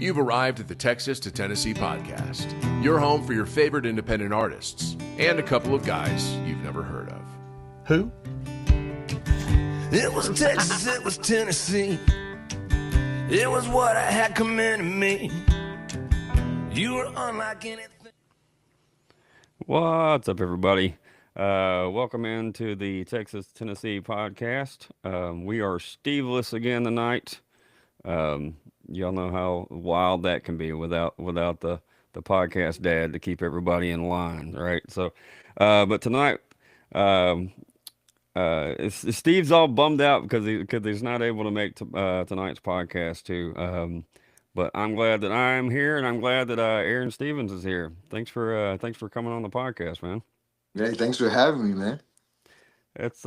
You've arrived at the Texas to Tennessee Podcast, your home for your favorite independent artists and a couple of guys you've never heard of. Who? It was Texas, it was Tennessee. It was what I had coming to me. You were unlike anything. What's up, everybody? Welcome into the Texas Tennessee Podcast. We are Steveless again tonight. Y'all know how wild that can be without the podcast dad to keep everybody in line, right? So, but tonight, Steve's all bummed out because he's not able to make tonight's podcast too. But I'm glad that I'm here, and I'm glad that Aaron Stevens is here. Thanks for coming on the podcast, man. Hey, thanks for having me, man. It's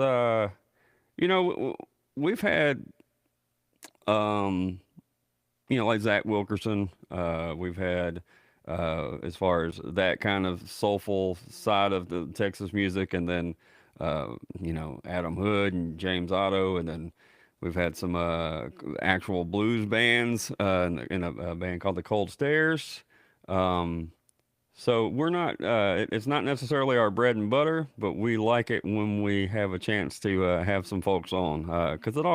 we've had like Zach Wilkerson. We've had as far as that kind of soulful side of the Texas music, and then Adam Hood and James Otto, and then we've had some actual blues bands in a band called the Cold Stairs. So we're not, it's not necessarily our bread and butter, but we like it when we have a chance to have some folks on, because it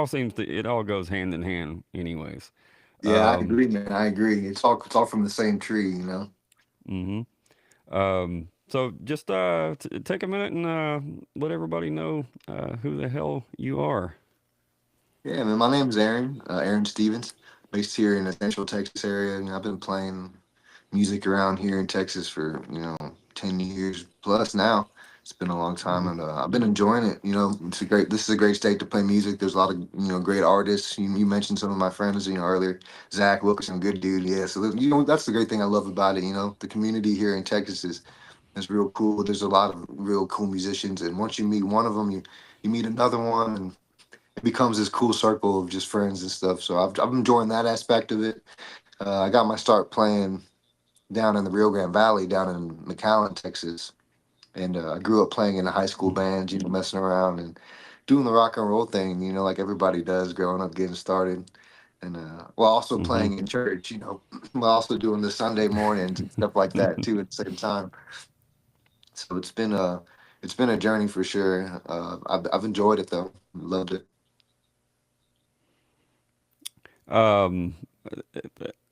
all goes hand in hand anyways. Yeah, I agree, man. I agree. It's all from the same tree, you know? Mm-hmm. So just take a minute and let everybody know who the hell you are. Yeah, man, my name's Aaron Stevens, based here in the Central Texas area. You know, I've been playing music around here in Texas for 10 years plus now. It's been a long time, and I've been enjoying it. You know, this is a great state to play music. There's a lot of great artists. You mentioned some of my friends earlier. Zach Wilkerson, good dude. Yeah, so that's the great thing I love about it. You know, the community here in Texas is real cool. There's a lot of real cool musicians, and once you meet one of them, you meet another one, and it becomes this cool circle of just friends and stuff. So I've enjoying that aspect of it. I got my start playing down in the Rio Grande Valley, down in McAllen, Texas. And I grew up playing in a high school band, messing around and doing the rock and roll thing, like everybody does growing up, getting started. And while also playing in church, while also doing the Sunday mornings and stuff like that too at the same time. So it's been a journey for sure. I've enjoyed it though. Loved it.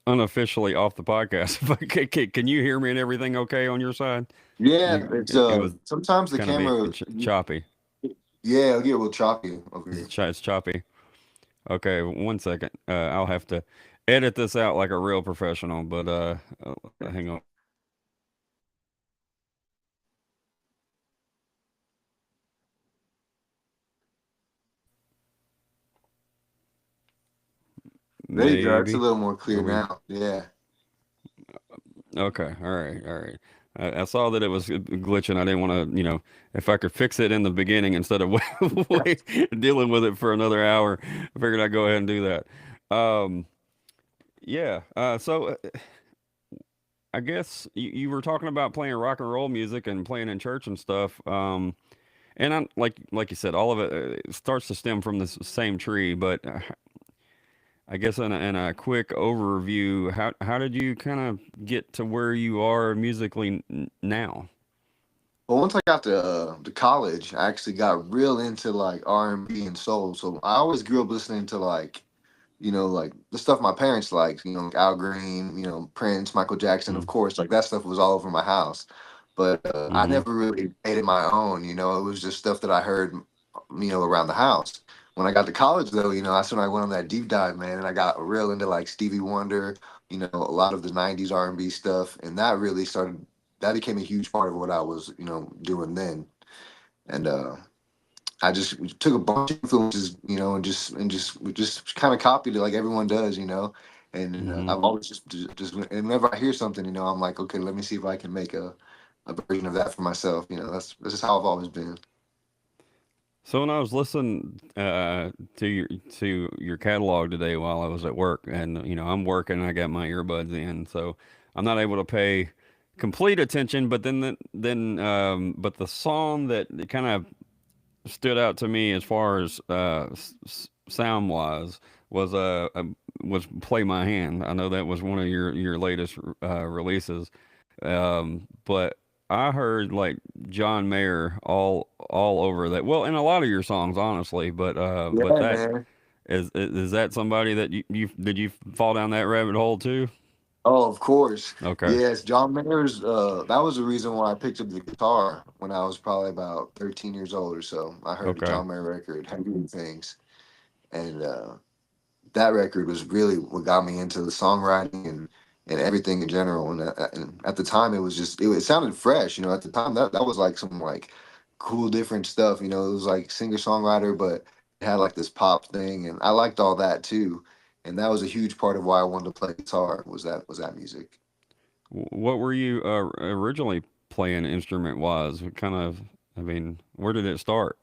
Unofficially off the podcast. Can you hear me and everything okay on your side? Yeah, it sometimes the camera choppy. Yeah, it'll get a little choppy over here. It's choppy. Okay, 1 second. I'll have to edit this out like a real professional, but hang on. There you go. It's a little more clear now. Yeah. Okay. All right. I saw that it was glitching. I didn't want to, if I could fix it in the beginning instead of dealing with it for another hour, I figured I'd go ahead and do that. So I guess you were talking about playing rock and roll music and playing in church and stuff. And I'm like you said, all of it starts to stem from the same tree, but I guess in a quick overview, how did you kind of get to where you are musically now? Well, once I got to college, I actually got real into like R&B and soul. So I always grew up listening to like the stuff my parents liked, like Al Green, Prince, Michael Jackson, of course, like that stuff was all over my house. But I never really made it my own, it was just stuff that I heard, around the house. When I got to college, though, that's when I went on that deep dive, man, and I got real into like Stevie Wonder, a lot of the '90s R&B stuff, and that really that became a huge part of what I was, doing then. And I just took a bunch of influences, and just kind of copied it like everyone does, and I've always just whenever I hear something, I'm like, okay, let me see if I can make a version of that for myself. This is how I've always been. So when I was listening to your catalog today while I was at work, and I'm working, I got my earbuds in, so I'm not able to pay complete attention. But then but the song that kind of stood out to me as far as sound wise was "Play My Hand." I know that was one of your latest releases, but I heard like John Mayer all over that. Well, in a lot of your songs, honestly, but Yeah, that man. is that somebody that you did you fall down that rabbit hole too? Oh, of course. Okay, Yes, John Mayer's. That was the reason why I picked up the guitar when I was probably about 13 years old or so. I heard a okay. John Mayer record, "Hungry Things," and that record was really what got me into the songwriting and everything in general. And at the time, it was just it sounded fresh. You know, at the time that was like some like cool different stuff. You know, it was like singer songwriter, but it had like this pop thing, and I liked all that too. And that was a huge part of why I wanted to play guitar was that music. What were you originally playing instrument wise? What kind of, I mean, where did it start?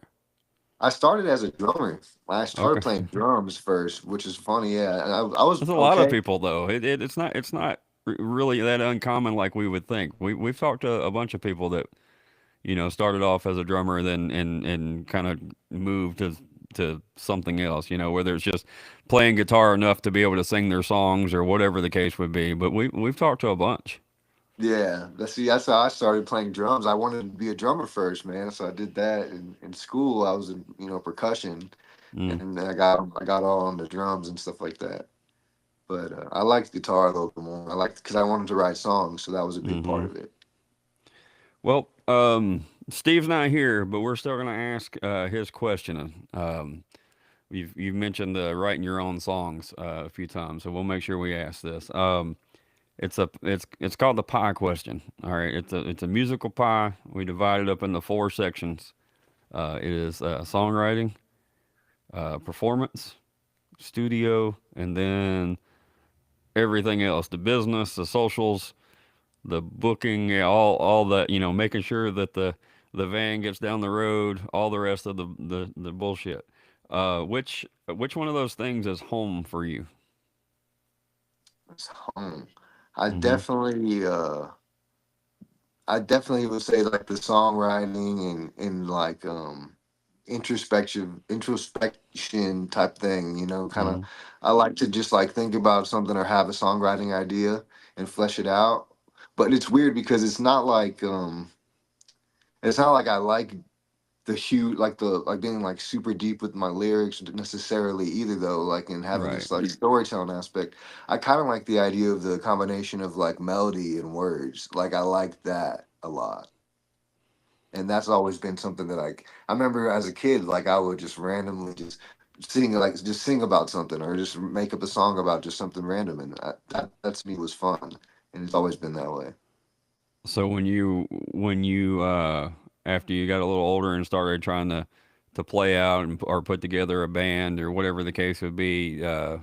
I started as a drummer. I started Okay. playing drums first, which is funny. Yeah, and I was There's a lot of okay. people though. It's not really that uncommon like we would think. We've talked to a bunch of people that started off as a drummer, then and kind of moved to something else. Whether it's just playing guitar enough to be able to sing their songs or whatever the case would be. But we've talked to a bunch. Yeah, that's how I started playing drums. I wanted to be a drummer first, man. So I did that in school. I was in percussion, Mm, and then I got all on the drums and stuff like that. But I liked guitar a little bit more. I liked because I wanted to write songs, so that was a big part hmm of it. Well, Steve's not here, but we're still going to ask his question. You've mentioned writing your own songs a few times, so we'll make sure we ask this. It's called the pie question. All right, it's a musical pie. We divide it up into four sections. It is songwriting, performance, studio, and then everything else: the business, the socials, the booking, yeah, all that. Making sure that the van gets down the road, all the rest of the bullshit. Which one of those things is home for you? It's home. I Mm-hmm. definitely I definitely would say like the songwriting and like introspection type thing, kind of Mm-hmm. I like to just like think about something or have a songwriting idea and flesh it out. But it's weird because it's not like I like the huge like being like super deep with my lyrics necessarily either though, like and having Right. this like storytelling aspect. I kind of like the idea of the combination of like melody and words. Like I like that a lot. And that's always been something that like I remember as a kid, like I would just randomly just sing about something or just make up a song about just something random, and that to me was fun, and it's always been that way. So when you after you got a little older and started trying to play out or put together a band or whatever the case would be,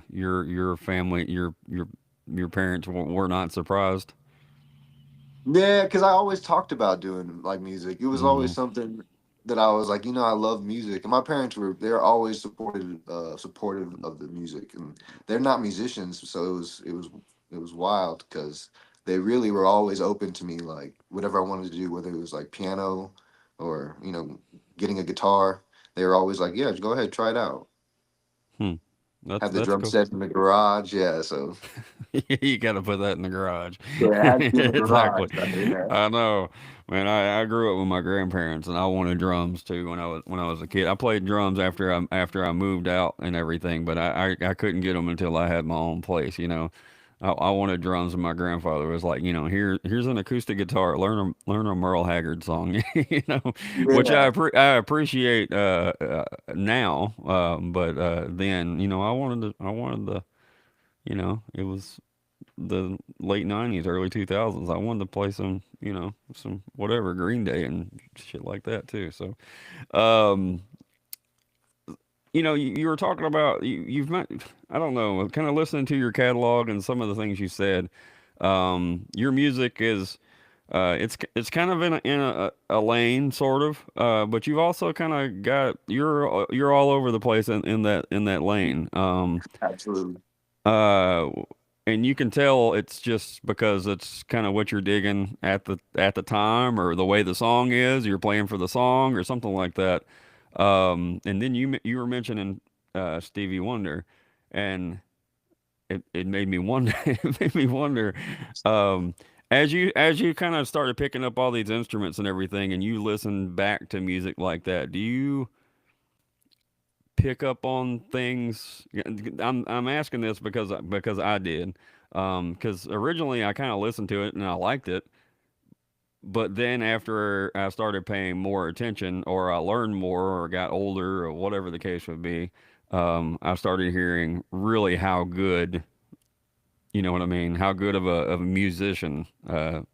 your family, your parents were not surprised. Yeah, because I always talked about doing like music. It was always Mm-hmm. something that I was like, I love music, and my parents they're always supportive of the music, and they're not musicians, so it was wild because they really were always open to me like whatever I wanted to do, whether it was like piano or getting a guitar. They were always like, yeah, just go ahead, try it out. Hmm. That's Have the that's drum cool. set in the garage, yeah. So You got to put that in the garage. yeah, it had to be in the Exactly. garage. Yeah. I know, man. I grew up with my grandparents, and I wanted drums too when I was a kid. I played drums after I moved out and everything, but I couldn't get them until I had my own place. I wanted drums, and my grandfather was like, here's an acoustic guitar. Learn a Merle Haggard song, which Yeah. I appreciate now, but then I wanted the it was the late '90s, early 2000s. I wanted to play some whatever Green Day and shit like that too. So, um, you were talking about you've met. I don't know, kind of listening to your catalog and some of the things you said. Your music is. It's kind of in a lane sort of, but you've also kind of got you're all over the place in that lane. Absolutely. Uh, and you can tell it's just because it's kind of what you're digging at the time, or the way the song is. You're playing for the song, or something like that. And then you were mentioning Stevie Wonder, and it made me wonder. It made me wonder. As you kind of started picking up all these instruments and everything, and you listen back to music like that, do you pick up on things? I'm asking this because I did. Because originally I kind of listened to it and I liked it, but then after I started paying more attention, or I learned more, or got older, or whatever the case would be, I started hearing really how good, you know what I mean, how good of a musician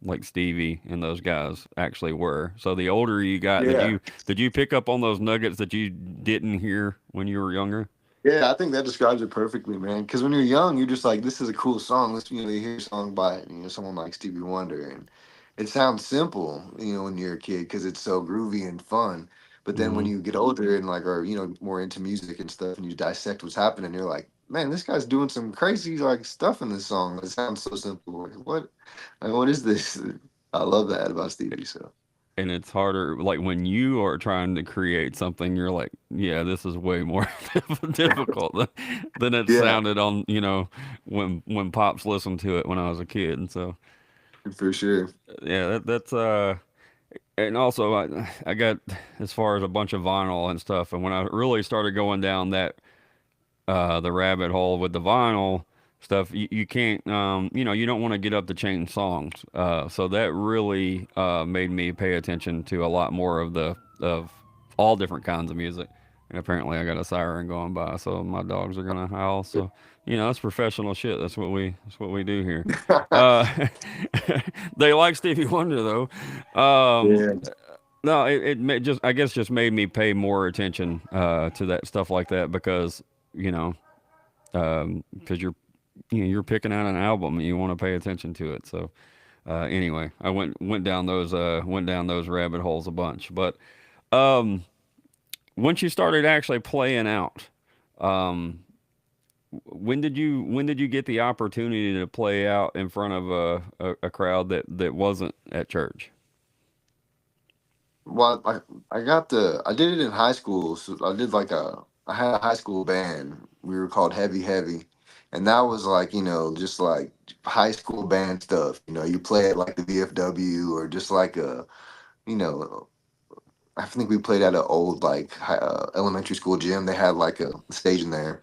like Stevie and those guys actually were. So the older you got, Yeah. did you pick up on those nuggets that you didn't hear when you were younger? Yeah, I think that describes it perfectly, man. Because when you're young, you're just like, this is a cool song. Let's, you hear a song by, someone like Stevie Wonder, and it sounds simple, when you're a kid because it's so groovy and fun. But then when Mm-hmm. you get older and like are more into music and stuff, and you dissect what's happening, you're like, man, this guy's doing some crazy like stuff in this song. It sounds so simple. What is this? I love that about Stevie. So And it's harder, like when you are trying to create something, you're like, yeah, this is way more difficult than it yeah, sounded on, when pops listened to it when I was a kid. And so, for sure. yeah, that's and also I got as far as a bunch of vinyl and stuff. And when I really started going down the rabbit hole with the vinyl stuff, you can't, you don't want to get up to change songs. So that really made me pay attention to a lot more of all different kinds of music. And apparently, I got a siren going by, so my dogs are gonna howl. So that's professional shit. That's what we do here. Uh, they like Stevie Wonder though. Yeah. No, just I guess just made me pay more attention to that stuff like that because you know because you're picking out an album and you want to pay attention to it. So anyway, I went down those rabbit holes a bunch. But um, once you started actually playing out, um, when did you get the opportunity to play out in front of a crowd that wasn't at church? Well, I did it in high school. So I had a high school band. We were called Heavy Heavy. And that was like, just like high school band stuff. You play at like the VFW or just like you know, I think we played at an old like elementary school gym. They had like a stage in there.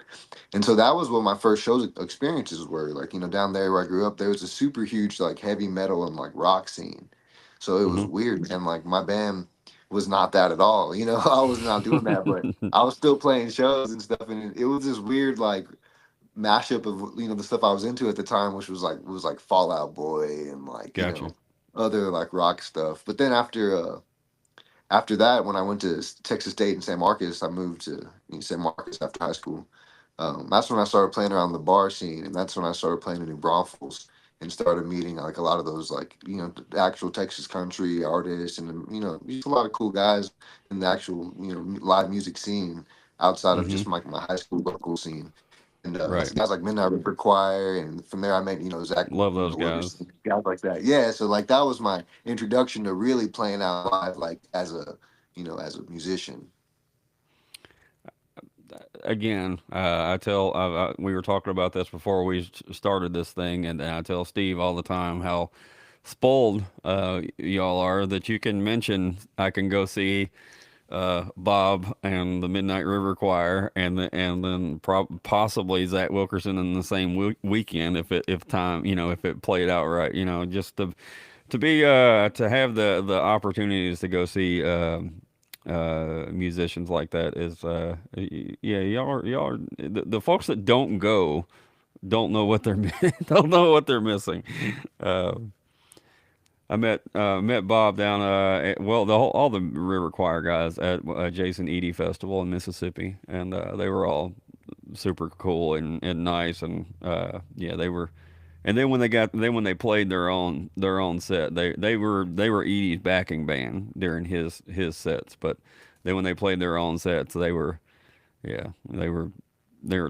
And so that was what my first shows experiences were. Like, down there where I grew up, there was a super huge like heavy metal and like rock scene. So it was Hmm. weird. And like my band was not that at all. I was not doing that, but I was still playing shows and stuff. And it was this weird like mashup of the stuff I was into at the time, which was like Fall Out Boy and like, Gotcha. other like rock stuff. But then after that, when I went to Texas State in San Marcos, I moved to San Marcos after high school. That's when I started playing around the bar scene, and that's when I started playing in New Braunfels and started meeting like a lot of those like the actual Texas country artists and just a lot of cool guys in the actual live music scene outside of Hmm. just my high school local scene. And Right. guys like Midnight River Choir, and from there I met Zach Love those Williams, guys. guys like that. Yeah, so like that was my introduction to really playing out live, like as a musician. Again, we were talking about this before we started this thing, and I tell Steve all the time how spoiled y'all are that you can mention I can go see Bob and the Midnight River Choir, and then possibly Zach Wilkerson in the same weekend if time if it played out right, just to have the opportunities to go see musicians like that is yeah, y'all are the folks that don't go don't know what they're don't know what they're missing. Uh, I met Bob down well all the River Choir guys at Jason Eady Festival in Mississippi, and they were all super cool and nice, and yeah, they were. And then when they played their own set, they were Edie's backing band during his sets, but then when they played their own sets, yeah, they were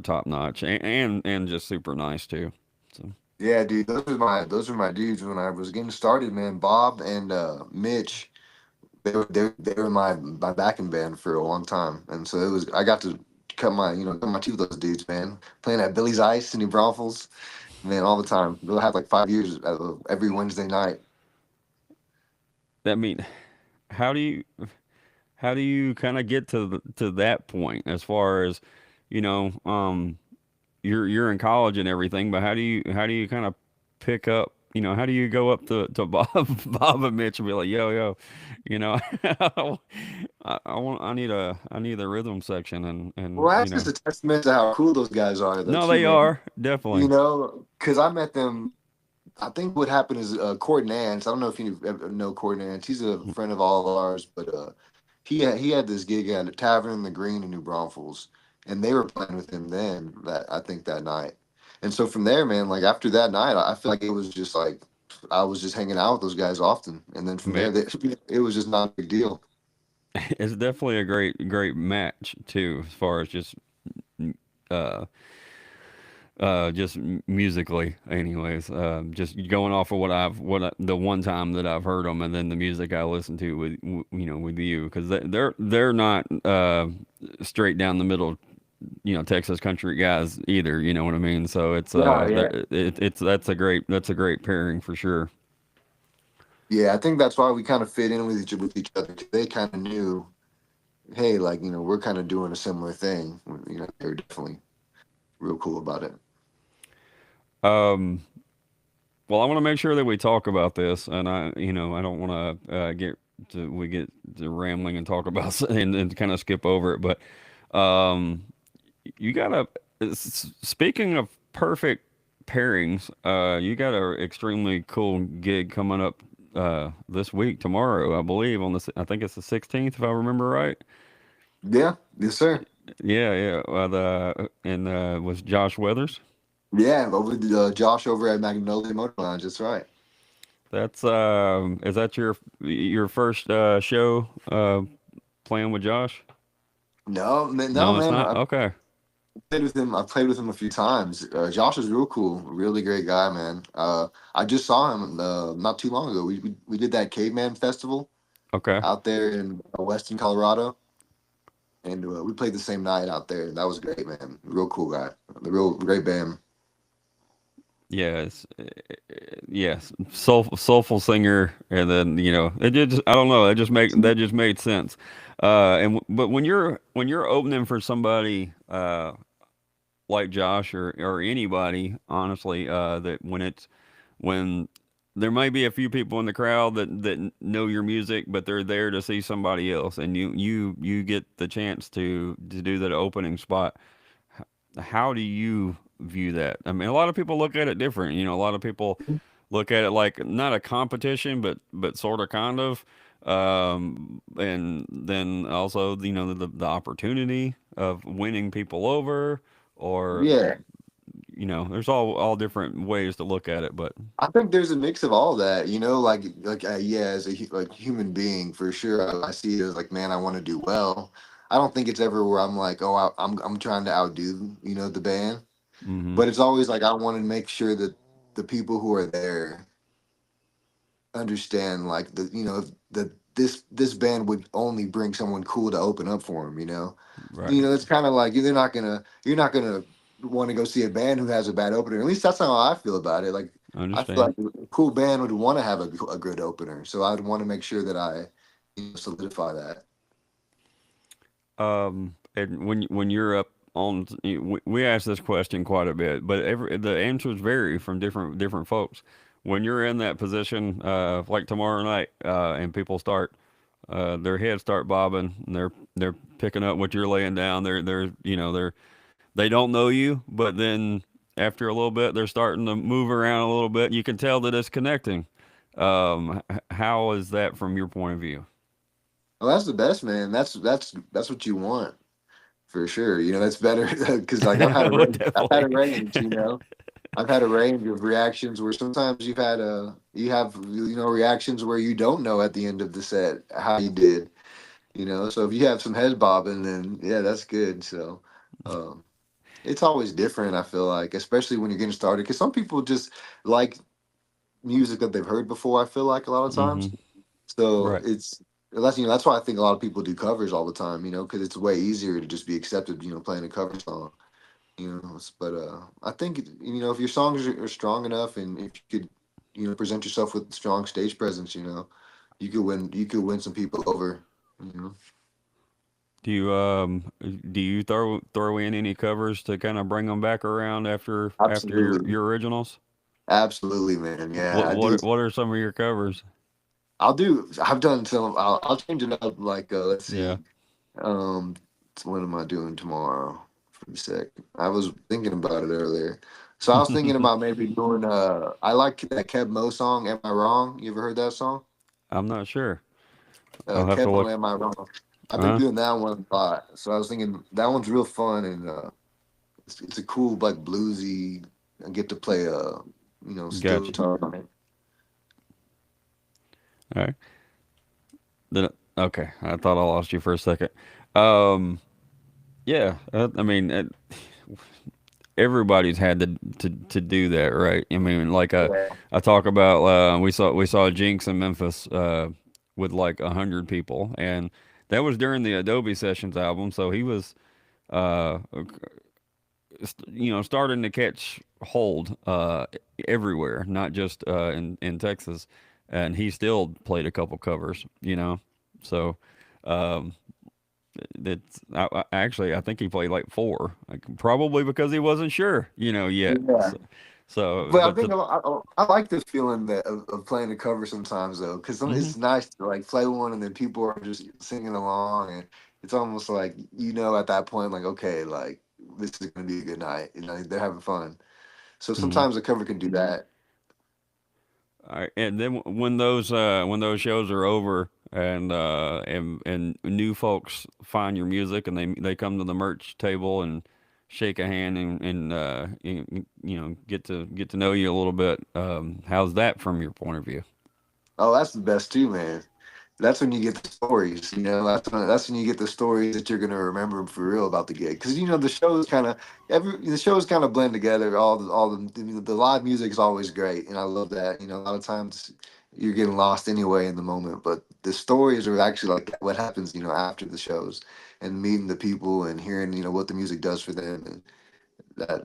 top notch and just super nice too. So Yeah, dude, those are my dudes when I was getting started, man. Bob and Mitch, they were my backing band for a long time, and so I got to cut my teeth with those dudes, man. Playing at Billy's Ice in New Braunfels, man, all the time. They'll have like 5 years every Wednesday night. I mean, how do you kind of get to that point as far as, you know, you're in college and everything, but how do you kind of pick up, you know, how do you go up to Bob Bob and Mitch and be like, yo, you know, I need a rhythm section and Well, you that's just know. a testament to how cool those guys are, though, No, too, they man. are definitely. You know, because I met them. I think what happened is Court Nance. I don't know if you ever know Court Nance. He's a friend of all of ours, but he had this gig at a tavern in the Green in New Braunfels, and they were playing with him then. That night, and so from there, man, like after that night, I feel like it was just like I was just hanging out with those guys often, and then from Man, there, it was just not a big deal. it's definitely a great match too, as far as uh just musically anyways, just going off of the one time that I've heard them, and then the music I listen to you know, with you, because they're not straight down the middle, you know, Texas country guys either, you know what I mean? So it's Yeah, yeah. it's that's a great pairing for sure. Yeah, I think that's why we kind of fit in with each other. 'Cause they kind of knew, hey, like we're kind of doing a similar thing. They're definitely real cool about it. um well, I want to make sure that we talk about this, and I don't want to get to rambling and talk about and kind of skip over it, but um you got a speaking of perfect pairings, you got a extremely cool gig coming up this week, tomorrow, I believe, I think it's the 16th, if I remember right. Yeah, yes, sir. Yeah, yeah. The and Was Josh Weathers. Yeah, over Josh over at Magnolia Motor Lounge. That's right. That's is that your first show playing with Josh? No, no, No, it's man. not. I Okay. played with him. I played with him a few times. Josh is real cool, really great guy, man. I just saw him not too long ago. We did that Caveman Festival Okay. out there in Weston, Colorado, and we played the same night out there. That was great, man. Real cool guy. The real great band. Yes, yes, soulful singer, and then it just, I don't know, that just made sense. But when you're opening for somebody like Josh or anybody, honestly, that when there might be a few people in the crowd that know your music, but they're there to see somebody else, and you get the chance to do that opening spot. How do you view that? I mean, a lot of people look at it different. A lot of people look at it like not a competition, but sort of kind of. And then also, the opportunity of winning people over, or Yeah, there's all different ways to look at it. But I think there's a mix of all that. Yeah, as like human being, for sure. I see it as like, man, I want to do well. I don't think it's ever where I'm like, oh, I'm trying to outdo the band, hmm but it's always like I want to make sure that the people who are there understand like that this band would only bring someone cool to open up for them. right, It's kind of like you're not gonna want to go see a band who has a bad opener. At least that's how I feel about it. Like I I feel understand. like a cool band would want to have a good opener, so I'd want to make sure that I solidify that. And when you're up on, we ask this question quite a bit, but the answers vary from different folks. When you're in that position, like tomorrow night, and people start, their heads start bobbing, and they're picking up what you're laying down. They don't know you, but then after a little bit, they're starting to move around a little bit. You can tell that it's connecting. How is that from your point of view? Well, that's the best, man. That's what you want for sure. That's better because like Well, I've had a definitely. range. I've had a range of reactions where sometimes you have reactions where you don't know at the end of the set how you did. So if you have some heads bobbing, then yeah, that's good. So um, it's always different. I feel like, especially when you're getting started, because some people just like music that they've heard before. I feel like a lot of hmm times. So Right. That's why I think a lot of people do covers all the time, because it's way easier to just be accepted, playing a cover song, but I think, if your songs are strong enough, and if you could, present yourself with strong stage presence, you could win some people over, you know. Do you throw in any covers to kind of bring them back around after Absolutely. your originals? Absolutely, man. Yeah, What I do. what are some of your covers? I've done some. I'll change it up. Like, let's Yeah. see. Um, what am I doing tomorrow? For a sec. I was thinking about it earlier. So I was thinking about maybe doing. I like that Kev Mo song. Am I wrong? You ever heard that song? I'm not sure. I'll have to Kev Mo. look. Am I wrong? I've been Uh, doing that one a lot. So I was thinking that one's real fun, and it's a cool like bluesy. I get to play steel gotcha. guitar on it. All right. Okay. I thought I lost you for a second. Um, yeah. I mean, everybody's had to do that, right? I mean, like Yeah. I talk about we saw Jinx in Memphis with like 100 people, and that was during the Adobe Sessions album. So he was uh, starting to catch hold everywhere, not just in Texas, and he still played a couple covers, so. Um, actually, I think he played like four, like, probably because he wasn't sure, yet. Yeah. So, But I but think I like the feeling of playing a cover sometimes though, because mhm, it's nice to like play one and then people are just singing along, and it's almost like at that point, like, okay, like this is gonna be a good night, they're having fun. So mhm. sometimes a cover can do that. All right, and then when those shows are over and new folks find your music and they come to the merch table and shake a hand and get to know you a little bit. How's that from your point of view? Oh, that's the best too, man. That's when you get the stories. That's when you get the stories that you're gonna remember for real about the gig. Because the shows kind of blend together. The live music is always great, and I love that. A lot of times you're getting lost anyway in the moment, but the stories are actually like what happens. After the shows, and meeting the people and hearing what the music does for them, and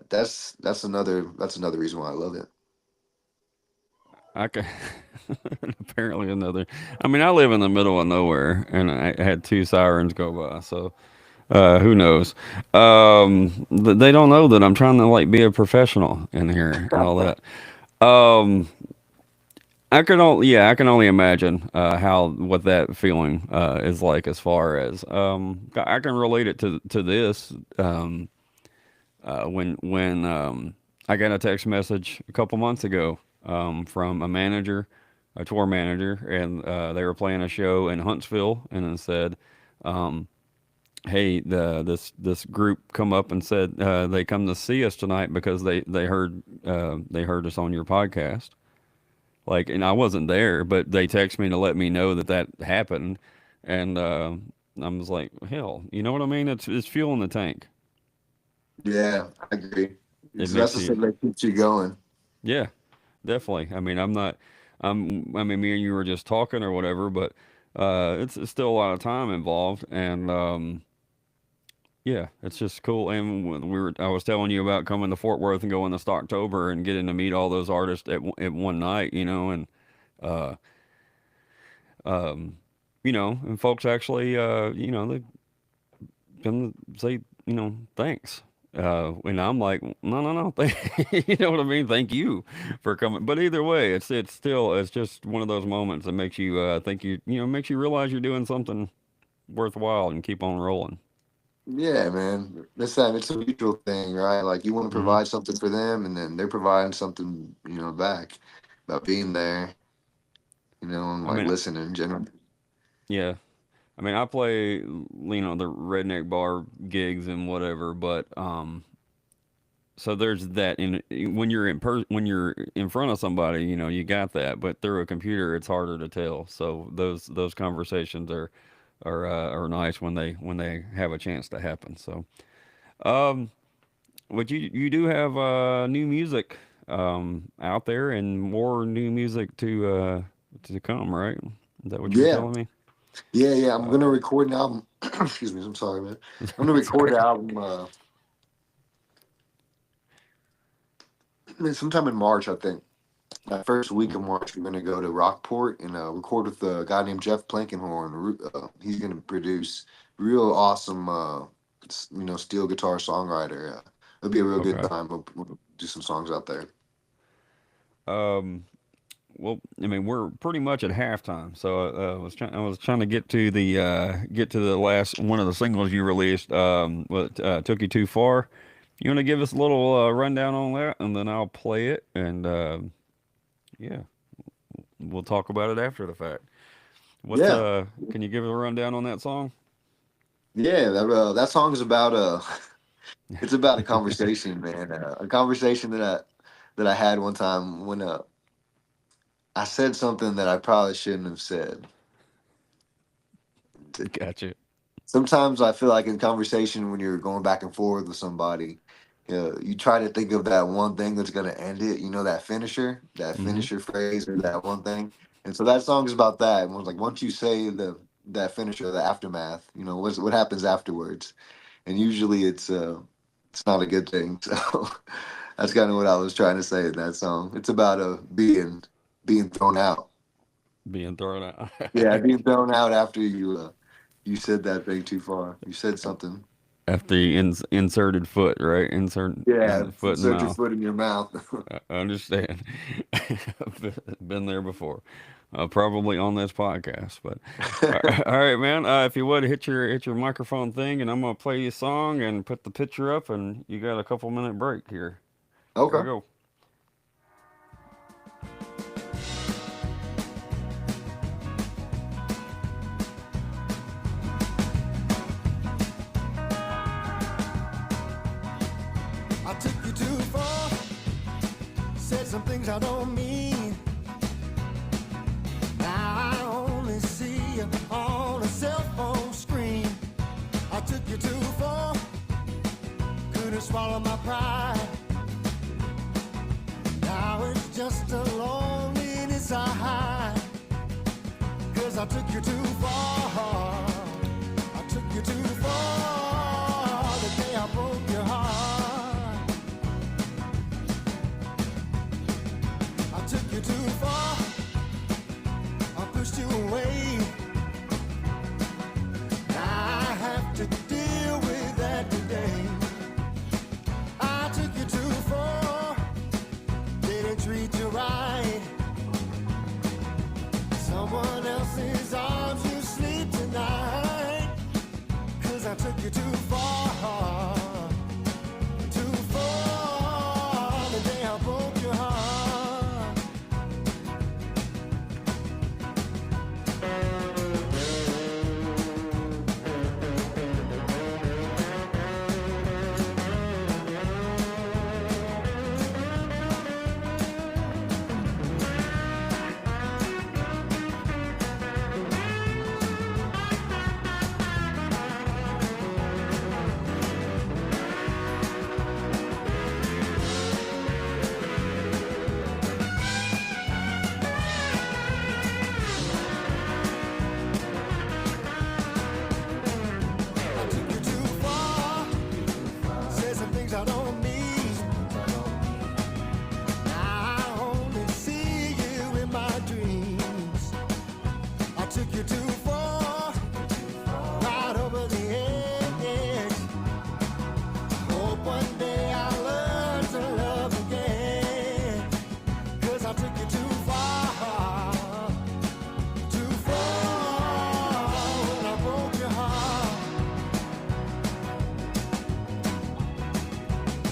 that's another reason why I love it. I can apparently another. I mean, I live in the middle of nowhere, and I had two sirens go by, so who knows? They don't know that I'm trying to like be a professional in here and all that. Um, I can only imagine how what that feeling is like as far as I can relate it to this. When I got a text message a couple months ago from a tour manager, and they were playing a show in Huntsville, and it said, "Hey, this group come up and said they come to see us tonight because they heard us on your podcast." Like, and I wasn't there, but they text me to let me know that happened, and I was like, "Hell, you know what I mean? It's fuel in the tank. Yeah, I agree. It That's makes the you, thing that keeps you going. yeah." Definitely. I mean, I'm not. I mean, me and you were just talking or whatever, but it's still a lot of time involved, and yeah, it's just cool. And when I was telling you about coming to Fort Worth and going to Stocktober and getting to meet all those artists at one night, and uh, um, and folks actually, they come to say, thanks. And I'm like, no, no, no, you know what I mean? Thank you for coming. But either way, it's just one of those moments that makes you think makes you realize you're doing something worthwhile and keep on rolling. Yeah, man. It's a mutual thing, right? Like you want to Hmm. provide something for them, and then they're providing something, back about being there, and I like mean, listening in general. yeah. I mean, I play, the redneck bar gigs and whatever, but so there's that. When you're when you're in front of somebody, you got that, but through a computer, it's harder to tell. So those conversations are nice when they have a chance to happen. So, um, but you do have new music out there and more new music to come, right? Is that what you were Yeah, telling me? Yeah. I'm gonna record an album. Excuse me. I'm sorry, man. I'm gonna record Sorry. an album. Sometime in March, I think. That first week of March, we're gonna go to Rockport and record with a guy named Jeff Plankenhorn. He's gonna produce real awesome, steel guitar songwriter. It'll be a real good Okay. time. We'll do some songs out there. Um, well, I mean, we're pretty much at halftime, so I was trying to get to the last one of the singles you released. What took you too far? You want to give us a little rundown on that, and then I'll play it, and yeah, we'll talk about it after the fact. What's Yeah, Can you give a rundown on that song? yeah. That song is about it's about a conversation, man. A conversation that I had one time when I said something that I probably shouldn't have said. Gotcha. Sometimes I feel like in conversation when you're going back and forth with somebody, you try to think of that one thing that's gonna end it. You know, that Mm-hmm. finisher phrase or that one thing. And so that song is about that. And like once you say that finisher, the aftermath, what happens afterwards. And usually it's not a good thing. So that's kind of what I was trying to say in that song. It's about being thrown out. Being thrown out. Yeah, being thrown out after you said that thing too far. You said something. After you inserted foot, right? Insert Yeah, in foot and insert your mouth. foot in your mouth. I understand. Been there before. Probably on this podcast, but all right, man. If you would hit your microphone thing, and I'm gonna play you a song and put the picture up, and you got a couple-minute break here. Here we Okay. go. I took you too far, said some things I don't mean. Now I only see you on a cell phone screen. I took you too far, couldn't swallow my pride. Now it's just a loneliness I hide. 'Cause I took you too far. I took you too far the day I broke your heart. I took you too far. I pushed you away. Now I have to deal with that today. I took you too far. Didn't treat you right. Someone else's arms you sleep tonight. 'Cause I took you too far. Too far the day I broke your heart. I took you too far. Said some things I don't mean. Now I only see you in my dreams. I took you too far, right over the edge. Hope one day I'll learn to love again. 'Cause I took you too far. Too far when I broke your heart.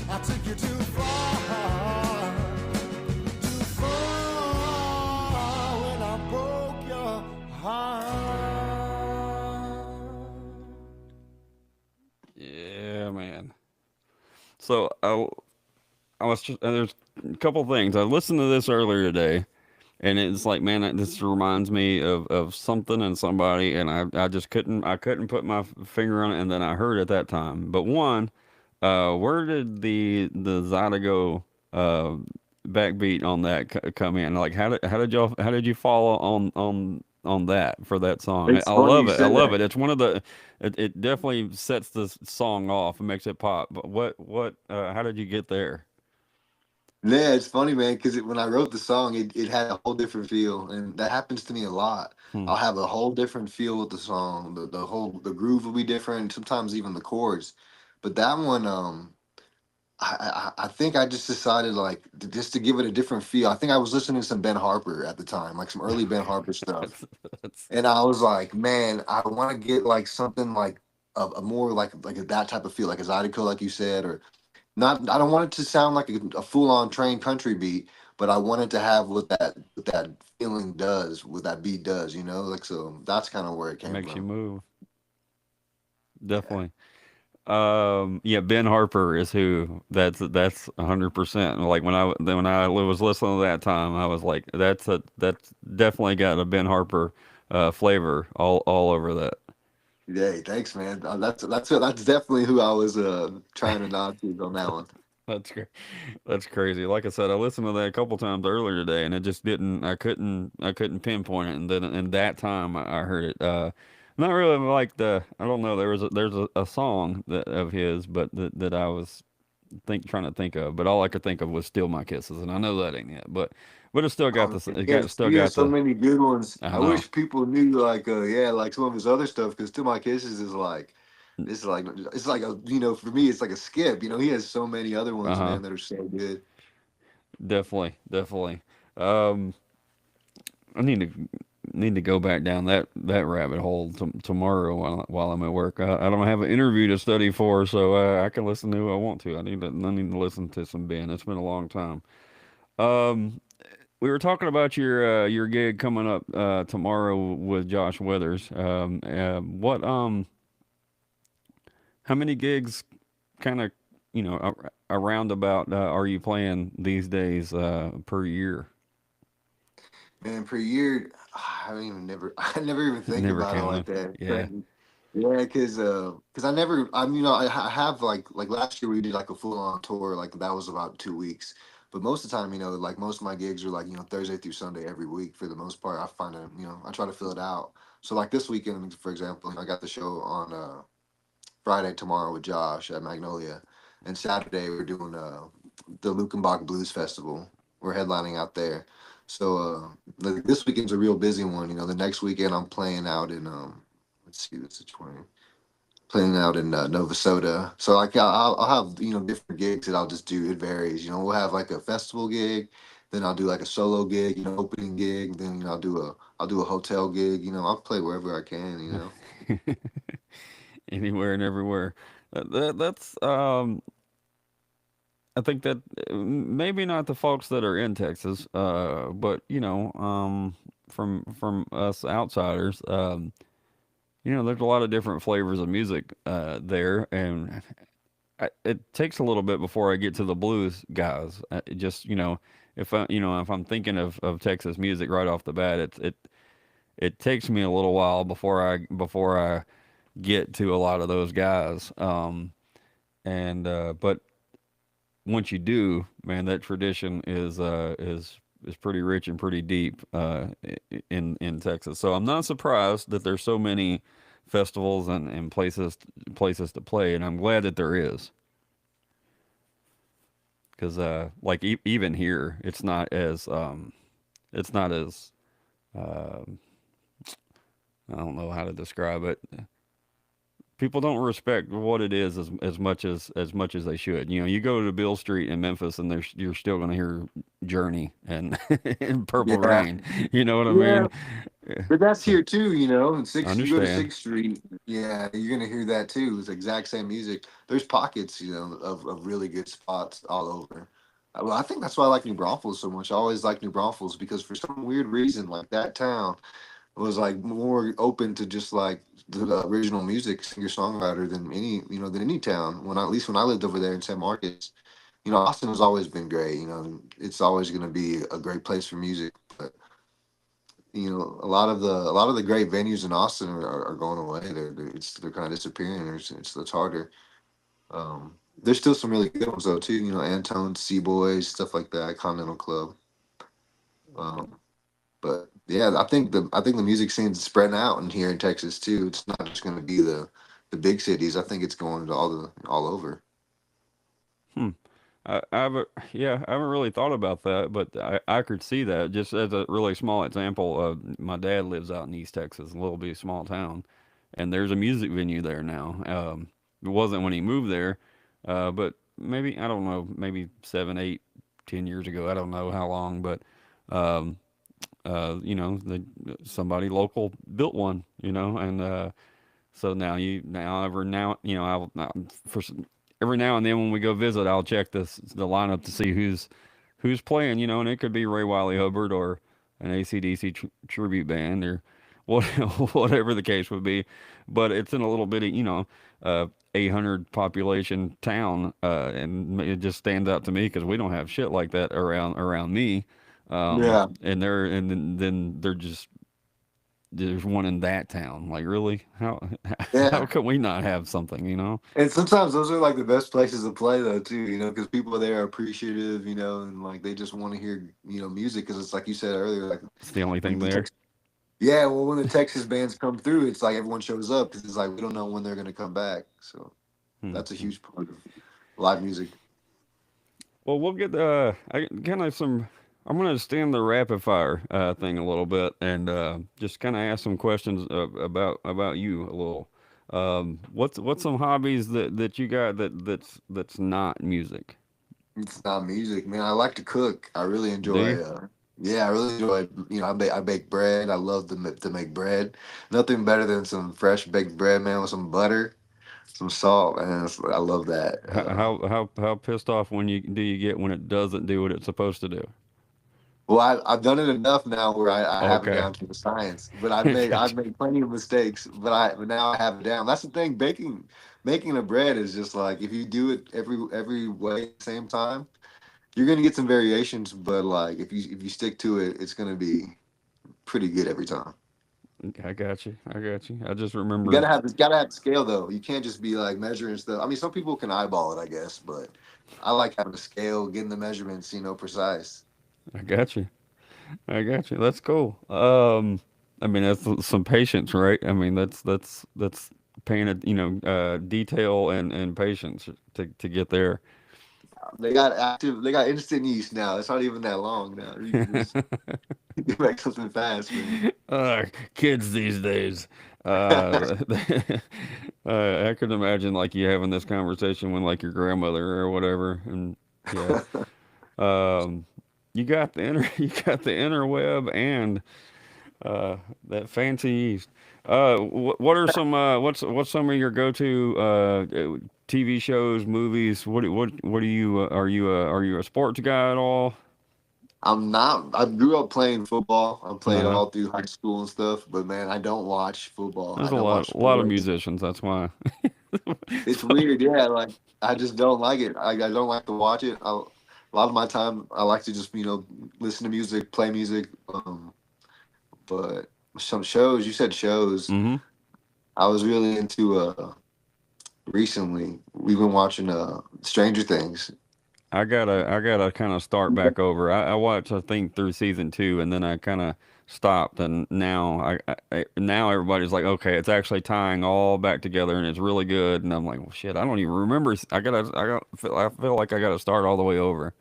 I took you too far. Too far when I broke your heart. Yeah, man. So I was just, there's a couple things. I listened to this earlier today, and it's like, man, this reminds me of something and somebody, and I just couldn't put my finger on it, and then I heard it that time. But one, where did the Zydeco backbeat on that come in? Like, how did you follow on that for that song. It's I funny you love it. I said love that. it. It's one of the. It definitely sets the song off and makes it pop. But how did you get there? Yeah, it's funny, man, because when I wrote the song, it had a whole different feel, and that happens to me a lot. Hmm. I'll have a whole different feel with the song. The groove will be different, sometimes even the chords. But that one, I think I just decided like just to give it a different feel. I think I was listening to some Ben Harper at the time, like some early Ben Harper stuff, that's, that's and I was like, man, I want to get like something like a more like that type of feel, like a Zydeco, like you said, or not. I don't want it to sound like a full on train country beat, but I want it to have what that feeling does, what that beat does, you know. Like so, that's kind of where it came makes you from. move. Yeah, Definitely. Yeah, Ben Harper is who. That's 100%. Like when I was listening to that time, I was like, that's definitely got a Ben Harper flavor all over that. yeah. Thanks, man. That's definitely who I was trying to nod to on that one. That's that's crazy. Like I said, I listened to that a couple times earlier today, and it just didn't. I couldn't pinpoint it. And then in that time, I heard it. Not really like the. I don't know. There's a song of his, but that I was trying to think of. But all I could think of was "Steal My Kisses," and I know that ain't it. But it still got the. It got Yes, still he has got so the. many good ones. I I know. wish people knew like yeah, like some of his other stuff because To My Kisses is like it's like a for me it's like a skip. He has so many other Uh ones, huh. man, that are so good. Definitely. Definitely. Um, I need to go back down that rabbit hole tomorrow while I'm at work. I don't have an interview to study for, so I can listen to who I want to. I need to listen to some Ben. It's been a long time. Um, we were talking about your gig coming up tomorrow with Josh Withers. What how many gigs kind of around about are you playing these days per year? Man, per year, I don't even never I never even think Never about it like counted. that. Yeah. Yeah, because I never I have like last year we did like a full on tour like that was about 2 weeks. But most of the time, like most of my gigs are like Thursday through Sunday every week for the most part. I find I try to fill it out. So like this weekend, for example, I got the show on Friday tomorrow with Josh at Magnolia, and Saturday we're doing the Lukenbach Blues Festival. We're headlining out there. So like this weekend's a real busy one. The next weekend I'm playing out in let's see, this is 20. Playing out in Nova Soda. So like I'll have different gigs that I'll just do. It varies. We'll have like a festival gig, then I'll do like a solo gig, opening gig. Then I'll do a hotel gig. I'll play wherever I can. Anywhere and everywhere. That's I think that maybe not the folks that are in Texas, but from us outsiders, there's a lot of different flavors of music there, and it takes a little bit before I get to the blues guys. It just if I'm thinking of Texas music right off the bat, it takes me a little while before I get to a lot of those guys. And but once you do, man, that tradition is pretty rich and pretty deep in Texas. So I'm not surprised that there's so many festivals and places to play, and I'm glad that there is because like even here, it's not as I don't know how to describe it. People don't respect what it is as much as they should. You go to Bill Street in Memphis, and you're still going to hear Journey and, and Purple Yeah, Rain. You know what I yeah. mean? Yeah. But that's So here too, And I you go to understand. Sixth Street, yeah, you're gonna hear that too. It's the exact same music. There's pockets, of really good spots all over. Well, I think that's why I like New Braunfels so much. I always like New Braunfels because for some weird reason, like that town was like more open to just like the original music singer songwriter than than any town. At least when I lived over there in San Marcos, Austin has always been great. It's always gonna be a great place for music, but a lot of the great venues in Austin are going away. They're kind of disappearing. It's harder. There's still some really good ones though too. Antone, Sea Boys, stuff like that. Continental Club. Um, but yeah, I think the music scene's spreading out in here in Texas too. It's not just going to be the big cities. I think it's going to all over. Hmm. I haven't, yeah, I haven't really thought about that, but I could see that just as a really small example. My dad lives out in East Texas, a little bitty small town, and there's a music venue there now. It wasn't when he moved there, but maybe I don't know, maybe 7, 8, 10 years ago. I don't know how long, but um, somebody local built one, and so now every now every now and then when we go visit, I'll check the lineup to see who's playing, and it could be Ray Wiley Hubbard or an ACDC tribute band or what whatever the case would be. But it's in a little bitty, 800 population town, and it just stands out to me because we don't have shit like that around me. Yeah, And then they're just there's one in that town. Like, really? How how yeah. can we not have something? And sometimes those are like the best places to play though too, because people there are appreciative, and like they just want to hear, music because it's like you said earlier, like It's the only thing when the there. yeah, well, when the Texas bands come through, it's like everyone shows up because it's like we don't know when they're gonna come back, so Hmm. that's a huge part of live music. Well, we'll get I kind of some. I'm gonna extend the rapid fire thing a little bit and just kind of ask some questions about you a little. What's some hobbies that you got that's not music? It's not music, man. I like to cook. I really Do you? enjoy. Yeah, I really enjoy. I bake bread. I love to make bread. Nothing better than some fresh baked bread, man, with some butter, some salt, and I love that. How pissed off when you get when it doesn't do what it's supposed to do? Well, I've done it enough now where I have it Okay. down to the science. But I've Gotcha. made plenty of mistakes. But now I have it down. That's the thing. Making a bread is just like if you do it every way at the same time, you're gonna get some variations. But like if you stick to it, it's gonna be pretty good every time. I got you. I got you. I just You remember. gotta have scale though. You can't just be like measuring stuff. I mean, some people can eyeball it, I guess, but I like having a scale, getting the measurements, precise. I got you. I got you. That's cool. I mean, that's some patience, right? I mean, that's paying it, detail and patience to get there. They got instant yeast now. It's not even that long now. You can just you make something fast, man. Kids these days. Uh, I could imagine like you having this conversation with like your grandmother or whatever, and yeah, um, you got the you got the interweb and that fancy yeast. What are some what's some of your go-to TV shows, movies? What do you are you a sports guy at all? I'm not. I grew up playing football. I played Uh, all through high school and stuff. But man, I don't watch football. there's I don't watch a lot of sports. musicians. That's why. It's weird, yeah. Like I just don't like it. I don't like to watch it. A lot of my time, I like to just listen to music, play music. But some shows. You said shows. Hmm. I was really into recently. We've been watching Stranger Things. I gotta kind of start back over. I watched I think through season two, and then I kind of stopped, and now now everybody's like, okay, it's actually tying all back together, and it's really good. And I'm like, well, shit, I don't even remember. I feel like I gotta start all the way over.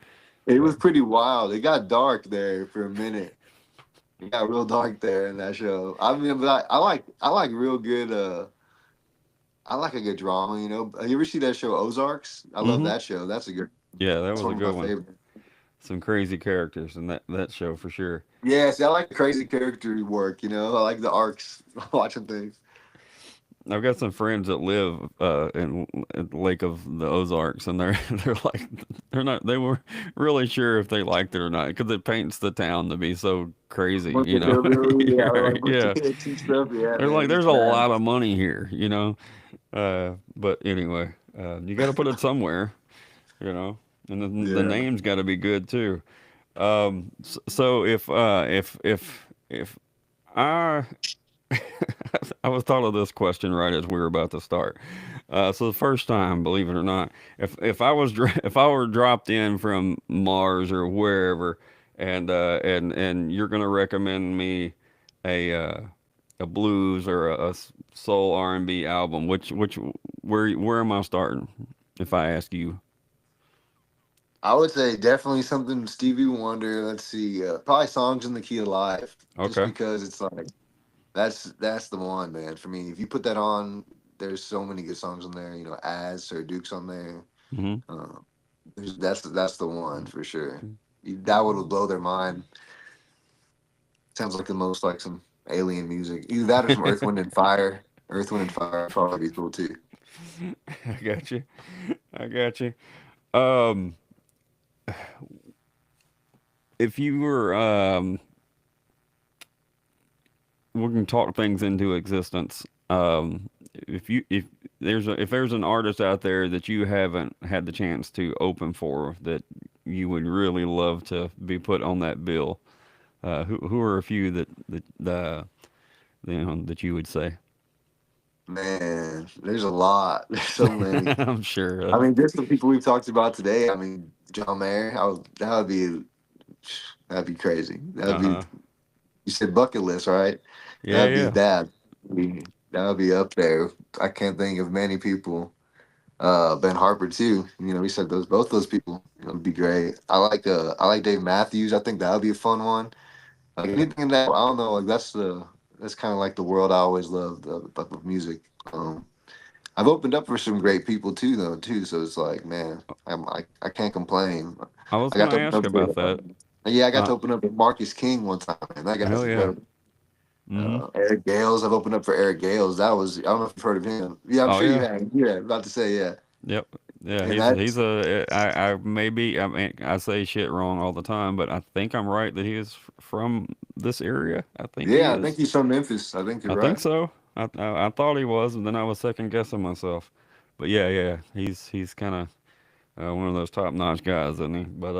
It But was pretty wild. It got dark there for a minute. It got real dark there in that show. I mean, but I like real good. I like a good drama. You ever see that show Ozarks? I love hmm that show. yeah, that That's was a one of good my one. favorites. Some crazy characters in that show for sure. Yeah, see, I like the crazy character work. I like the arcs, watching things. I've got some friends that live in Lake of the Ozarks, and they're like they were really sure if they liked it or not because it paints the town to be so crazy, Bunch of hillbilly, yeah, Yeah, like a bunch of yeah. hits and stuff. Yeah, They're like, man, it's there's a bad. lot of money here. But anyway, you got to put it somewhere, you know, and the Yeah. name's got to be good too. So if I I was thought of this question right as we were about to start. So the first time, believe it or not, if I was if I were dropped in from Mars or wherever, and you're gonna recommend me. a blues or a soul R&B album, where am I starting? If I ask you, I would say definitely something Stevie Wonder. Let's see, probably Songs in the Key of Life, just okay, because it's like that's the one, man. For me, if you put that on, there's so many good songs on there. You know, As Sir Duke's on there. hmm Um, that's the one for sure. That would blow their mind. Sounds like the most like some alien music. Either that or some Earth, Wind, and Fire. Earth, Wind, and Fire would probably be cool too. I got you, I got you. Um, if you were we can talk things into existence. If there's an artist out there that you haven't had the chance to open for that you would really love to be put on that bill, who are a few that you would say? Man, there's a lot. There's so many. I'm sure. I mean, just the people we've talked about today. I mean, John Mayer. That'd be crazy. That'd be. Uh-huh. You said bucket list, right? Yeah, That'd be yeah. that. That would be up there. I can't think of many people. Ben Harper too. You know, we said both those people. You know, would be great. I like Dave Matthews. I think that would be a fun one. Like anything that I don't know. Like that's kind of like the world I always loved of music. I've opened up for some great people too, though too. So it's like, man, I can't complain. I was I got gonna to open ask up about for that. yeah, I got Uh, to open up with Marcus King one time, and that guy's Hell yeah. incredible. hmm Eric Gales, I've opened up for Eric Gales. That was I don't know if you've heard of him. Yeah, I'm Oh sure you yeah. have. Yeah, about to say yeah. Yep. Yeah, And he's that's a I maybe I mean I say shit wrong all the time, but I think I'm right that he is from this area. I think he yeah, I think is. he's from Memphis. I think you're I think right. so. I thought he was, and then I was second guessing myself. But yeah, yeah, he's kind of one of those top notch guys, isn't he? But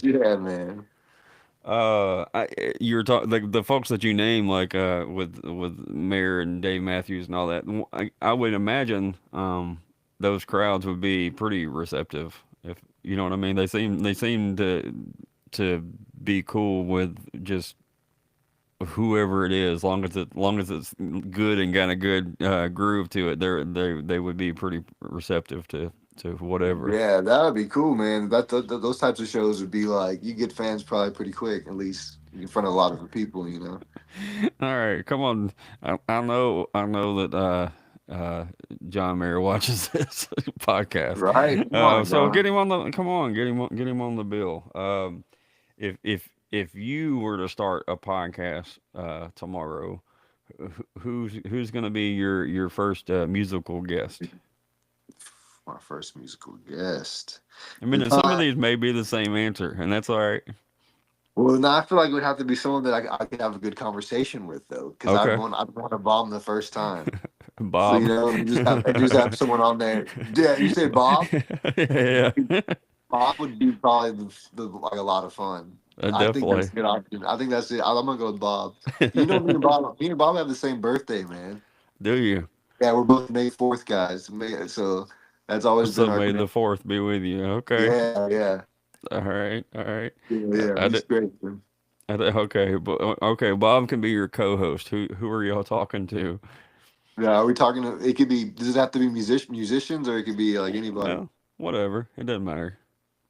Yeah, man. you're talking the folks that you name, like with Mayer and Dave Matthews and all that. I would imagine those crowds would be pretty receptive, if you know what I mean. They seem to be cool with just whoever it is, long as it's good and got a good groove to it. They would be pretty receptive to whatever. Yeah, that would be cool, man. Those types of shows would be like you get fans probably pretty quick, at least in front of a lot of people, you know. All right, come on. I know that uh, John Mayer watches this podcast. Right? Come on, So John. get him on the come on, get him on the bill. If you were to start a podcast tomorrow, who's going to be your first musical guest? My first musical guest. I mean, and some of Uh, these may be the same answer, and that's all right. well, no, I feel like it would have to be someone that I could have a good conversation with, though, because Okay, I'd want to bomb the first time. So you Bob. know, just have someone on there. Yeah, you say Bob. Yeah, Bob would be probably like a lot of fun. I think that's definitely. a good option. I think that's it. I'm gonna go with Bob. You know, me and Bob have the same birthday, man. Do you? Yeah, we're both May 4th guys. So that's always been So our may the connection. fourth be with you. Okay. Yeah, yeah, All right. All right. yeah, yeah. I He's did. great, man. Okay. Okay. Bob can be your co-host. Who are y'all talking to? Yeah, are we talking? It could be. Does it have to be musicians, or it could be like anybody? Well, whatever. It doesn't matter.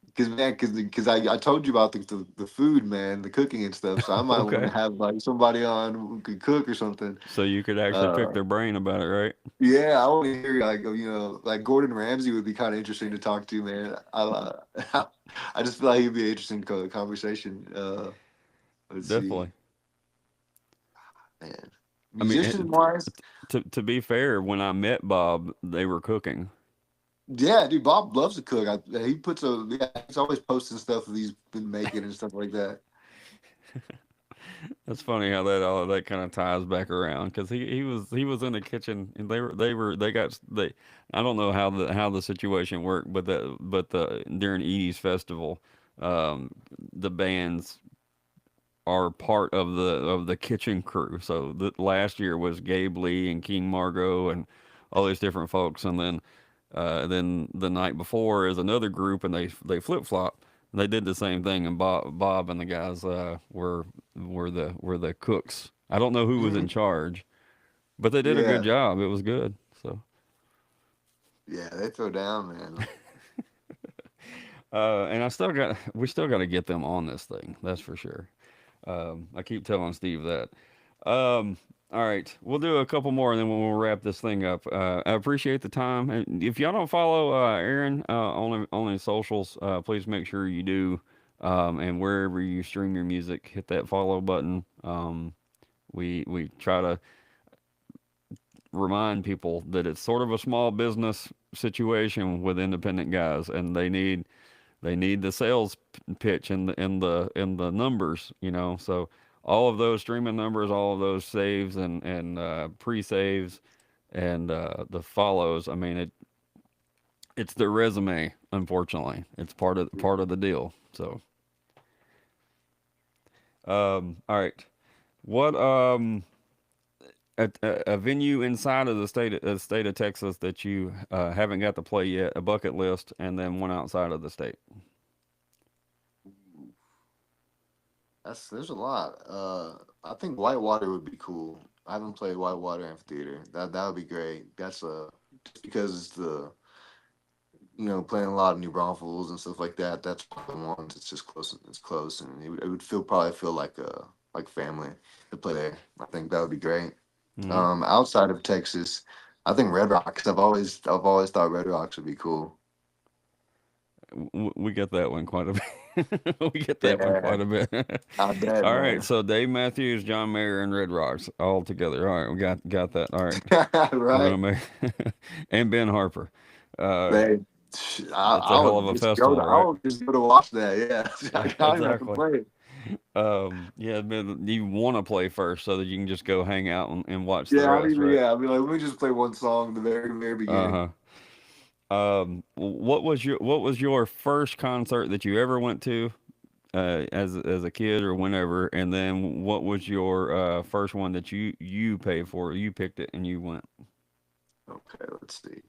Because man, because I told you about the food, man, the cooking and stuff. So I might want to Okay. have like somebody on who could cook or something. So you could actually pick Uh, their brain about it, right? yeah, I want to hear like like Gordon Ramsay would be kind of interesting to talk to, man. I just feel like he'd be an interesting conversation. Let's see, Definitely. man. I mean, Musician wise, to be fair, when I met Bob, they were cooking. yeah, dude, Bob loves to cook. He puts he's always posting stuff that he's been making and stuff like that. That's funny how that all that kind of ties back around because he was in the kitchen and they I don't know how the situation worked, but the during Edie's festival, um, the bands are part of the kitchen crew. So the last year was Gabe Lee and King Margot and all these different folks, and then the night before is another group, and they flip flop. They did the same thing, and Bob and the guys were the cooks I don't know who was in charge, but they did a good Yeah, job. It was good. So, yeah, they throw down, man. and we still got to get them on this thing. That's for sure. I keep telling Steve that. All right, we'll do a couple more and then we'll wrap this thing up. I appreciate the time. And if y'all don't follow Aaron on his socials, please make sure you do. And wherever you stream your music, hit that follow button. We try to remind people that it's sort of a small business situation with independent guys, and they need the sales pitch and the numbers, So all of those streaming numbers, all of those saves and pre-saves and the follows. I mean, it's their resume. Unfortunately, it's part of the deal. So, all right, what a venue inside of the state of Texas that you haven't got to play yet, a bucket list, and then one outside of the state. There's a lot. I think Whitewater would be cool. I haven't played Whitewater Amphitheater. That would be great. That's just because it's playing a lot of New Braunfels and stuff like that. That's one of the ones. It's just close. It's close, and it would probably feel like family to play there. I think that would be great. Mhm. Outside of Texas, I think Red Rocks. I've always thought Red Rocks would be cool. We get that one quite a bit. We get that one Yeah, quite a bit. I bet, All right, man. so Dave Matthews, John Mayer, and Red Rocks all together. All right, we got that. All right, we're Right? gonna make and Ben Harper. Uh, They, that's a hell of a festival, I right? would just go to watch that. Yeah, I don't even have to Exactly. play. Yeah, but you want to play first so that you can just go hang out and watch the Yeah, I rest, mean, right? yeah, I'd be like, let me just play one song at the very Uh beginning. huh. What was your first concert that you ever went to, as a kid or whenever, and then what was your first one that you paid for? You picked it and you went. Okay, let's see.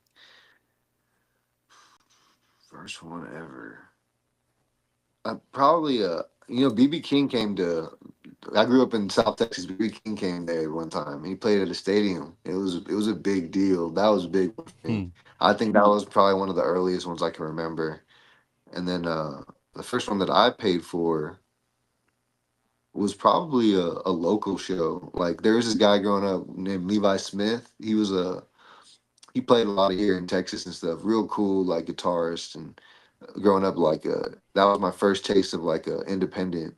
First one ever. Probably BB King came to. I grew up in South Texas. BB King came there one time. He played at a stadium. It was a big deal. That was a big one for me. Hmm. I think that was probably one of the earliest ones I can remember. And then the first one that I paid for was probably a local show. Like there was this guy growing up named Levi Smith. He played a lot of here in Texas and stuff. Real cool, like guitarist. And growing up, that was my first taste of the independent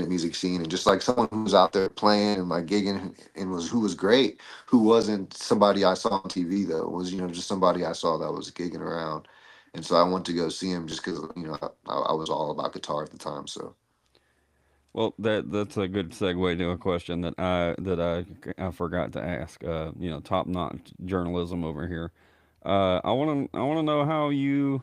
music scene, and just like someone who was out there playing and like gigging and who was great, who wasn't somebody I saw on TV though, was just somebody I saw that was gigging around, and so I went to go see him just because I was all about guitar at the time. So Well, that's a good segue to a question that I forgot to ask. Top notch journalism over here. I want to know how you.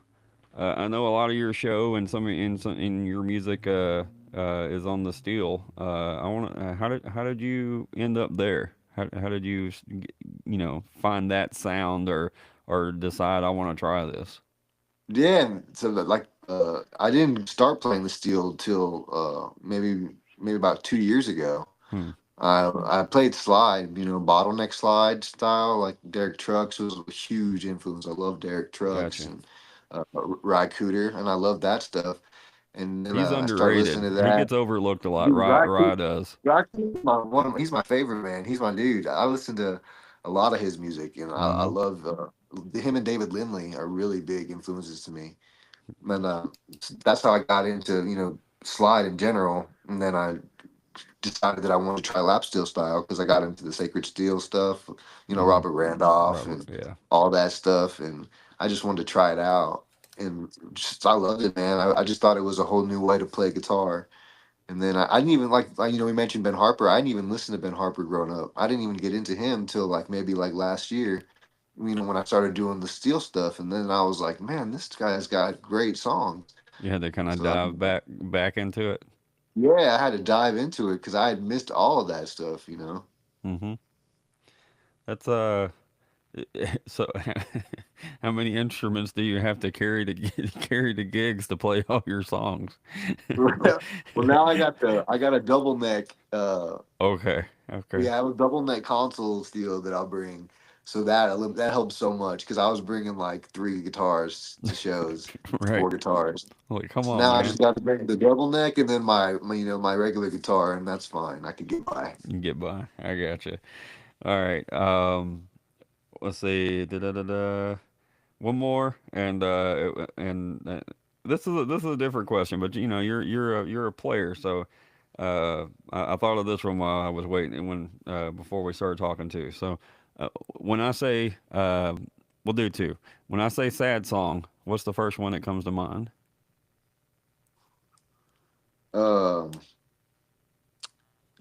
I know a lot of your show and in your music is on the steel. I want to. How did you end up there? How did you find that sound or decide I want to try this? yeah, and so I didn't start playing the steel till maybe about 2 years ago. Hmm. I played slide, bottleneck slide style. Like Derek Trucks was a huge influence. I love Derek Trucks Gotcha. and Rye Cooter, and I love that stuff. And then He's I started listening underrated. to He that. gets overlooked a lot. Dude, Rye does. Rye Cooter's he's my favorite man. He's my dude. I listen to a lot of his music, and I Mm-hmm. love him and David Lindley are really big influences to me. And that's how I got into slide in general. And then I decided that I wanted to try lap steel style because I got into the sacred steel stuff, Mm-hmm. Robert Randolph Robert. and Yeah. all that stuff, and I just wanted to try it out, and I loved it, man. I just thought it was a whole new way to play guitar. And then I didn't even we mentioned Ben Harper. I didn't even listen to Ben Harper growing up. I didn't even get into him till maybe last year, when I started doing the steel stuff, and then I was like, man, this guy's got great songs. You had to kind of So dive back into it. yeah, I had to dive into it because I had missed all of that stuff. Mm-hmm. That's so how many instruments do you have to carry to carry the gigs to play all your songs? Well, now I got a double neck. Okay, okay, Yeah, I have a double neck console steel that I'll bring. So that helps so much because I was bringing like 3 guitars to shows, right. 4 guitars. Like, come So on, now I man, just got to bring the double neck and then my regular guitar, and that's fine. I can get by. you can get by. I got you. All right. Let's see. Da, da, da, da. One more, and this is a different question, but you're a player, so I thought of this one while I was waiting when before we started talking too. So when I say we'll do two. When I say sad song, what's the first one that comes to mind? Um,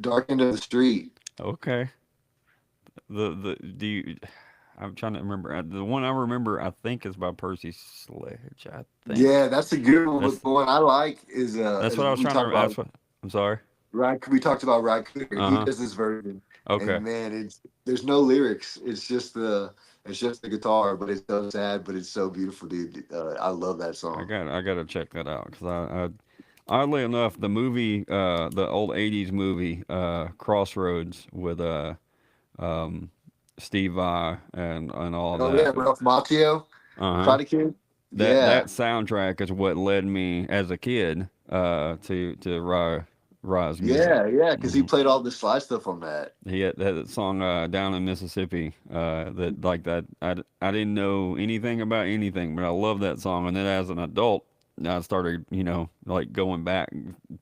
Dark End of the Street. Okay. The do you? I'm trying to remember. The one I remember, I think, is by Percy Sledge. I think Yeah, that's a good one. But that's the one I like is that's as what I was we trying to. talked about. That's what. I'm sorry. We talked about Raccoon. Uh He huh. does this version, Okay. and man, there's no lyrics. It's just the guitar, but it's so sad, but it's so beautiful, dude. I love that song. I got to check that out because oddly enough, the movie, the old '80s movie, Crossroads with um, Steve Vai and all of Oh yeah, that. Ralph Macchio, Uh huh. Karate Kid. That Yeah, soundtrack is what led me as a kid to Ra's music. yeah, because he Hmm. played all the slide stuff on that. He had that song down in Mississippi that like that I didn't know anything about anything, but I love that song. And then as an adult, I started like going back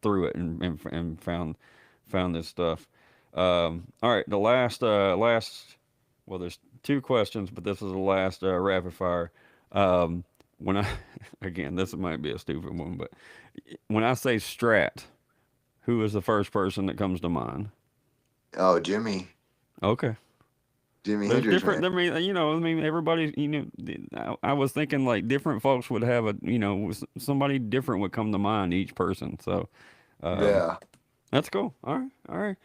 through it and found this stuff. All right, the last well, there's two questions, but this is the last rapid fire. Um, when I again, this might be a stupid one, but when I say Strat, who is the first person that comes to mind? Oh, Jimi There's Hendrix, different. man. I mean, everybody. I was thinking like different folks would have somebody different would come to mind each person. So, um, Yeah. that's cool. All right, all right.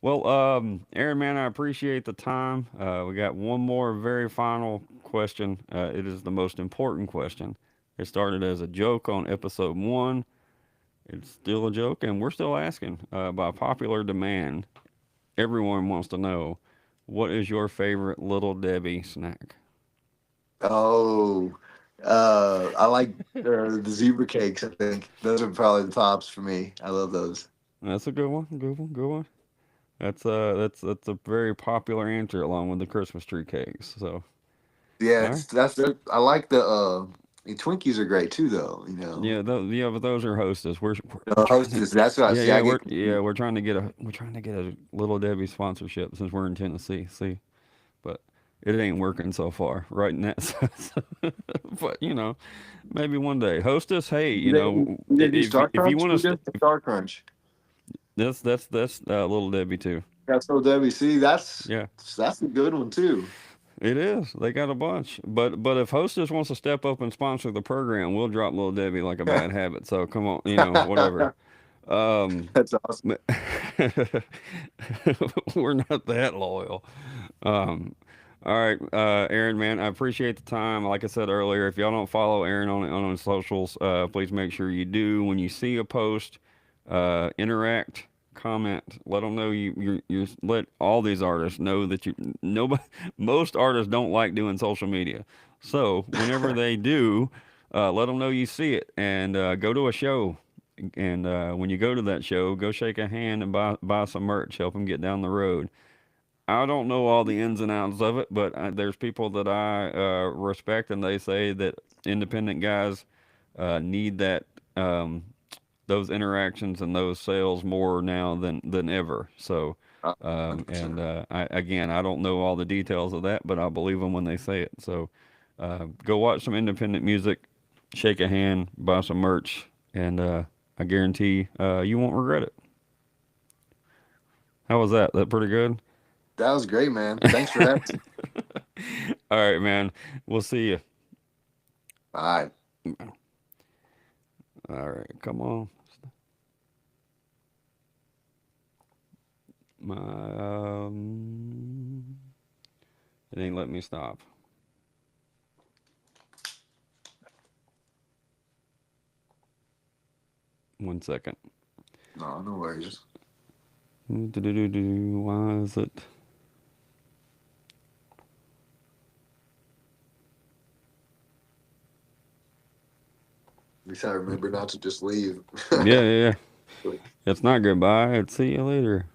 Well, Aaron, man, I appreciate the time. We got one more very final question. It is the most important question. It started as a joke on episode one. It's still a joke, and we're still asking by popular demand. Everyone wants to know, what is your favorite Little Debbie snack? Oh, I like the zebra cakes. I think those are probably the tops for me. I love those. That's a good one. Good one. Good one. That's a very popular answer along with the Christmas tree cakes. So, Yeah, all right. I like the Twinkies are great too, though. Yeah, but those are Hostess. We're The trying to. Hostess. That's what I Yeah, see. I yeah, get we're trying to get a Little Debbie sponsorship since we're in Tennessee. See, but it ain't working so far right now. But maybe one day. Hostess, hey, do they do Star if you Crunch? want Who to, does the Star Crunch? that's Little Debbie too. That's so Debbie. See, Yeah. that's a good one too. It is. They got a bunch. But if Hostess wants to step up and sponsor the program, we'll drop Little Debbie like a bad habit. So come on, whatever. Um, That's awesome. we're not that loyal. Um, all right, Aaron, man, I appreciate the time. Like I said earlier, if y'all don't follow Aaron on his socials, please make sure you do. When you see a post, interact, comment, let them know you let all these artists know that nobody most artists don't like doing social media. So whenever they do, let them know you see it and go to a show. And when you go to that show, go shake a hand and buy some merch. Help them get down the road. I don't know all the ins and outs of it, but there's people that I respect, and they say that independent guys need that those interactions and those sales more now than ever. So, and 100%. I don't know all the details of that, but I believe them when they say it. So, go watch some independent music, shake a hand, buy some merch, and I guarantee you won't regret it. How was that? That pretty good? That was great, man. Thanks for having me. All right, man. We'll see you. All right. All right, come on. My it ain't let me stop. 1 second. No, no worries. Why is it? At least I remember not to just leave. Yeah. It's not goodbye. It's see you later.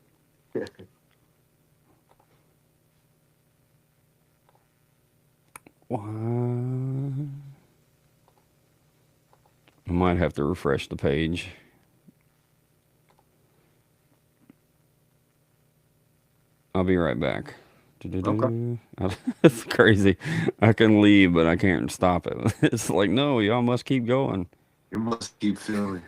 Why? I might have to refresh the page. I'll be right back. Okay. It's crazy. I can leave, but I can't stop it. It's like, no, y'all must keep going. You must keep filming.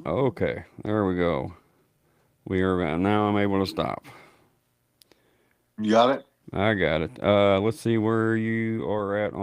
Okay, there we go. We are now. I'm able to stop. You got it? I got it. Let's see where you are at on